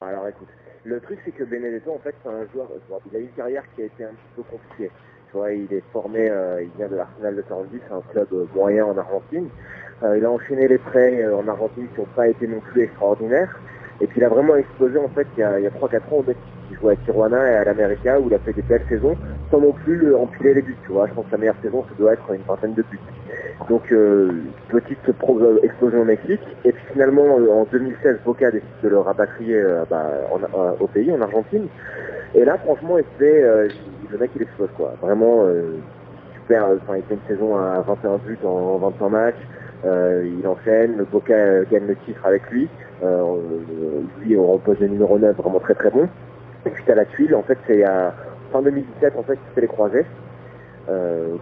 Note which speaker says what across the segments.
Speaker 1: Alors écoute, le truc c'est que Benedetto en fait c'est un joueur, il a une carrière qui a été un petit peu compliquée. Tu vois, il est formé, il vient de l'Arsenal de Sarandí, c'est un club moyen en Argentine. Il a enchaîné les prêts en Argentine qui n'ont pas été non plus extraordinaires. Et puis il a vraiment explosé en fait il y a 3-4 ans au Mexique. Il jouait à Tijuana et à l'América où il a fait des belles saisons sans non plus empiler les buts. Tu vois, je pense que sa meilleure saison ça doit être une vingtaine de buts. Donc petite explosion au Mexique. Et puis finalement en 2016 Boca décide de le rapatrier au pays, en Argentine. Et là franchement le mec il explose quoi. Vraiment super, il fait une saison à 21 buts en 25 matchs. Il enchaîne, le Boca gagne le titre avec lui. Lui on repose le numéro 9 vraiment très très bon. Et puis t'as la tuile, en fait c'est à fin 2017 en fait il fait les croisés.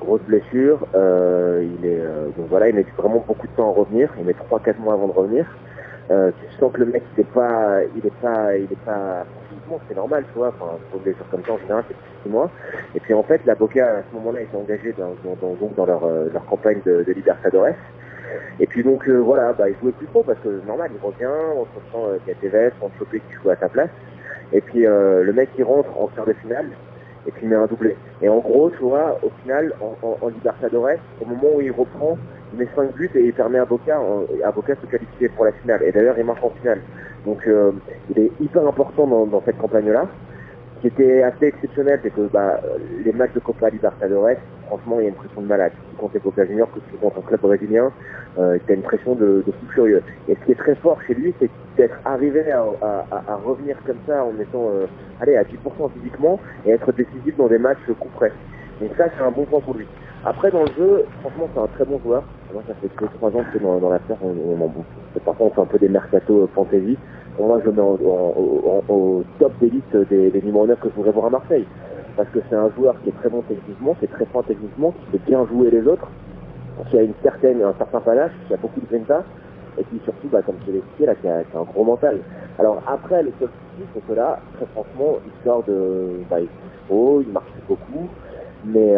Speaker 1: Grosse blessure, donc voilà, il met vraiment beaucoup de temps à revenir, il met 3-4 mois avant de revenir. Tu sens que le mec il est pas physiquement, c'est normal, tu vois, enfin pour une blessure comme ça en général c'est 6 mois. Et puis en fait la Boca à ce moment-là était engagée dans leur campagne de Libertadores. Et puis donc voilà, il jouait plus trop parce que normal il revient, on se sent qu'il y a Tevez, on se qui joue à sa place. Et puis le mec il rentre en quart de finale et puis il met un doublé. Et en gros, tu vois, au final, en Libertadores, au moment où il reprend, il met 5 buts et il permet à Boca de se qualifier pour la finale. Et d'ailleurs, il marche en finale. Donc il est hyper important dans cette campagne-là. Ce qui était assez exceptionnel, c'est que les matchs de Copa Libertadores, franchement, il y a une pression de malade. Si tu comptes Boca Juniors, que tu comptes un club brésilien, t'as une pression de fou furieux. Et ce qui est très fort chez lui, c'est d'être arrivé à revenir comme ça en étant à 10% physiquement et être décisif dans des matchs coup près. Donc ça, c'est un bon point pour lui. Après, dans le jeu, franchement, c'est un très bon joueur. Moi, ça fait 2-3 ans que dans l'affaire, parfois on fait un peu des mercato fantasy. Moi, je le mets au top des listes des numéros 9 que je voudrais voir à Marseille. Parce que c'est un joueur qui est très bon techniquement, qui est très fort techniquement, qui fait bien jouer les autres, qui a un certain panache, qui a beaucoup de grinta, et puis surtout, comme je l'ai expliqué, là, qui a un gros mental. Alors après, le seul souci, c'est que là, très franchement, il sort il il marche beaucoup, mais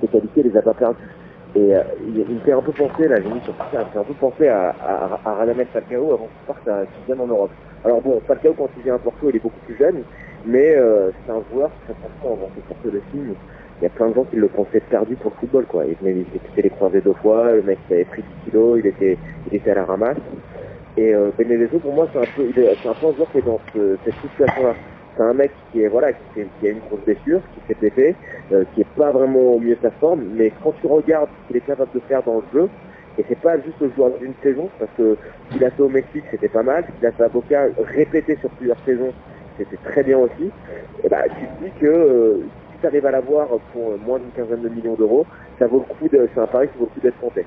Speaker 1: ses qualités, les a pas perdues. Et il me fait un peu penser, là, j'ai mis sur Twitter, il me fait un peu penser à Radamel Falcao avant qu'il parte qu'il vienne en Europe. Alors bon, Falcao, quand il vient à Porto, il est beaucoup plus jeune, mais c'est un joueur qui, très franchement, avant qu'il sorte de signe, il y a plein de gens qui le pensaient perdu pour le football, quoi. Il s'est les croisés 2 fois, le mec avait pris 10 kilos, il était à la ramasse. Et Benedetto, pour moi, c'est un peu un joueur qui est dans cette situation-là. C'est un mec qui a une grosse blessure, qui s'est blessé, qui est pas vraiment au mieux de sa forme, mais quand tu regardes ce qu'il est capable de faire dans le jeu, et c'est pas juste le joueur d'une saison, parce que ce qu'il a fait au Mexique, c'était pas mal, ce qu'il a fait à Boca, répété sur plusieurs saisons, c'était très bien aussi. Et tu te dis que si tu arrives à l'avoir pour moins d'une quinzaine de millions d'euros, ça vaut le coup c'est un pari qui vaut le coup d'être tenté.